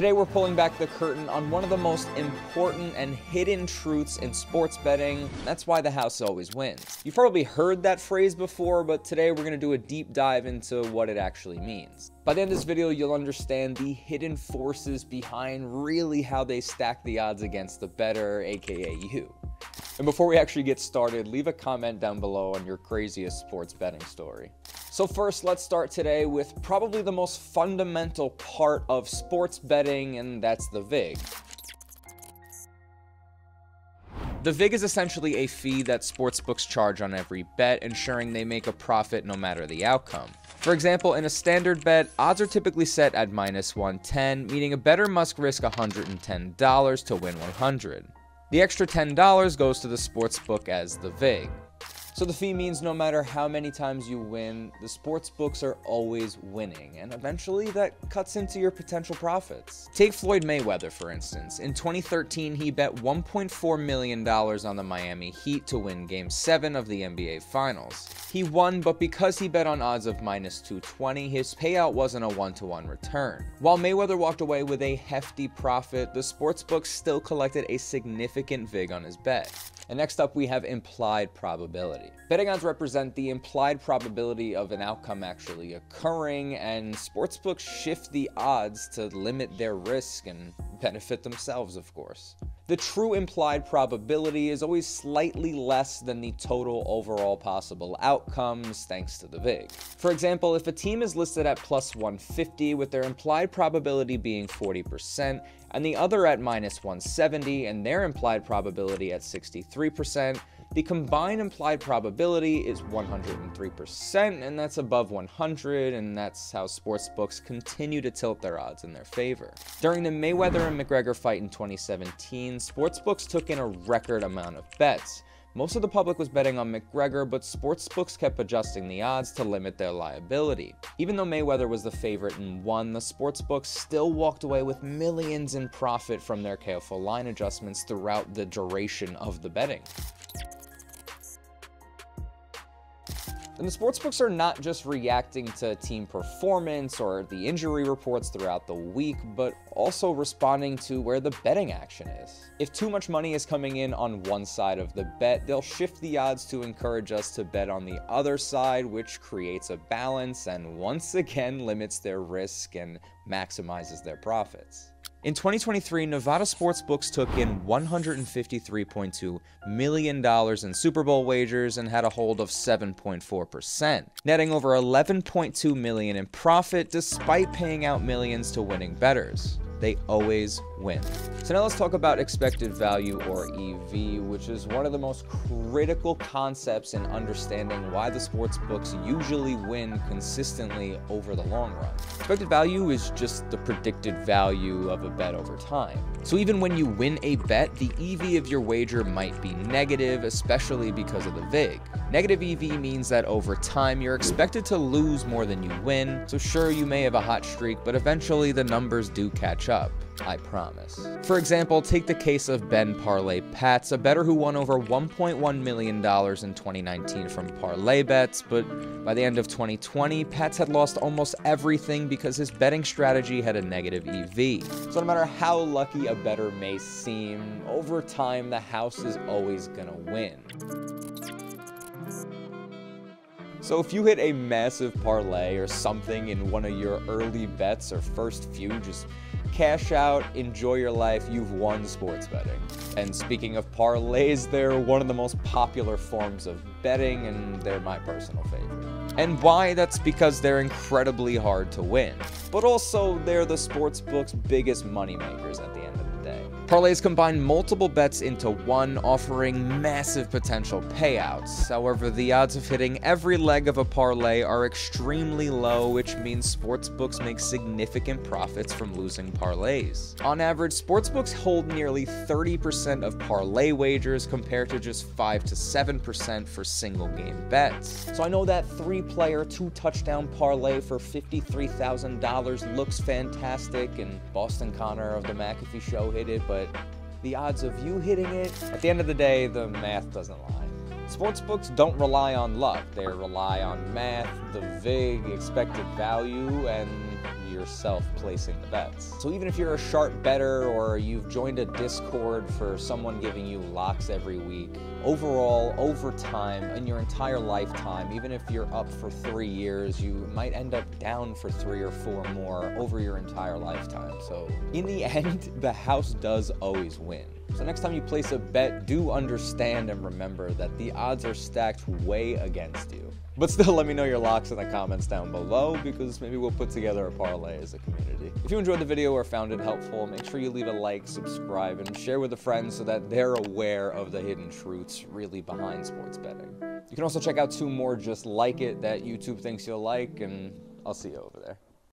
Today we're pulling back the curtain on one of the most important and hidden truths in sports betting. That's why the house always wins. You've probably heard that phrase before, but today we're going to do a deep dive into what it actually means. By the end of this video, you'll understand the hidden forces behind really how they stack the odds against the bettor, aka you. And before we actually get started, leave a comment down below on your craziest sports betting story. So first, let's start today with probably the most fundamental part of sports betting, and that's the vig. The vig is essentially a fee that sportsbooks charge on every bet, ensuring they make a profit no matter the outcome. For example, in a standard bet, odds are typically set at -110, meaning a bettor must risk $110 to win 100. The extra $10 goes to the sportsbook as the vig. So the fee means no matter how many times you win, the sportsbooks are always winning, and eventually that cuts into your potential profits. Take Floyd Mayweather, for instance. In 2013, he bet $1.4 million on the Miami Heat to win Game 7 of the NBA Finals. He won, but because he bet on odds of -220, his payout wasn't a 1-to-1 return. While Mayweather walked away with a hefty profit, the sportsbooks still collected a significant vig on his bet. And next up, we have implied probability. Betting odds represent the implied probability of an outcome actually occurring, and sportsbooks shift the odds to limit their risk and benefit themselves, of course. The true implied probability is always slightly less than the total overall possible outcomes, thanks to the vig. For example, if a team is listed at +150 with their implied probability being 40%, and the other at -170 and their implied probability at 63%, the combined implied probability is 103%, and that's above 100, and that's how sportsbooks continue to tilt their odds in their favor. During the Mayweather and McGregor fight in 2017, sportsbooks took in a record amount of bets. Most of the public was betting on McGregor, but sportsbooks kept adjusting the odds to limit their liability. Even though Mayweather was the favorite and won, the sportsbooks still walked away with millions in profit from their careful line adjustments throughout the duration of the betting. And the sportsbooks are not just reacting to team performance or the injury reports throughout the week, but also responding to where the betting action is. If too much money is coming in on one side of the bet, they'll shift the odds to encourage us to bet on the other side, which creates a balance and once again limits their risk and maximizes their profits. In 2023, Nevada sportsbooks took in $153.2 million in Super Bowl wagers and had a hold of 7.4%, netting over $11.2 million in profit despite paying out millions to winning bettors. They always win. So now let's talk about expected value, or EV, which is one of the most critical concepts in understanding why the sportsbooks usually win consistently over the long run. Expected value is just the predicted value of a bet over time. So even when you win a bet, the EV of your wager might be negative, especially because of the vig. Negative EV means that over time, you're expected to lose more than you win. So sure, you may have a hot streak, but eventually the numbers do catch up. I promise. For example, take the case of Ben Parlay Pats, a bettor who won over $1.1 million in 2019 from parlay bets, but by the end of 2020, Pats had lost almost everything because his betting strategy had a negative EV. So no matter how lucky a bettor may seem, over time, the house is always gonna win. So if you hit a massive parlay or something in one of your early bets or first few, just cash out, enjoy your life, you've won sports betting. And speaking of parlays, they're one of the most popular forms of betting, and they're my personal favorite. And why? That's because they're incredibly hard to win. But also, they're the sportsbook's biggest moneymakers at the end of the day. Parlays combine multiple bets into one, offering massive potential payouts. However, the odds of hitting every leg of a parlay are extremely low, which means sportsbooks make significant profits from losing parlays. On average, sportsbooks hold nearly 30% of parlay wagers compared to just 5 to 7% for single game bets. So I know that 3-player, 2-touchdown parlay for $53,000 looks fantastic, and Boston Connor of the McAfee Show hit it, but the odds of you hitting it, at the end of the day, the math doesn't lie. Sportsbooks don't rely on luck. They rely on math, the vig, expected value, and yourself placing the bets. So even if you're a sharp bettor or you've joined a Discord for someone giving you locks every week, overall, over time, in your entire lifetime, even if you're up for 3 years, you might end up down for 3 or 4 more over your entire lifetime. So in the end, the house does always win. So next time you place a bet, do understand and remember that the odds are stacked way against you. But still, let me know your locks in the comments down below, because maybe we'll put together a parlay as a community. If you enjoyed the video or found it helpful, make sure you leave a like, subscribe, and share with a friend so that they're aware of the hidden truths really behind sports betting. You can also check out 2 more just like it that YouTube thinks you'll like, and I'll see you over there.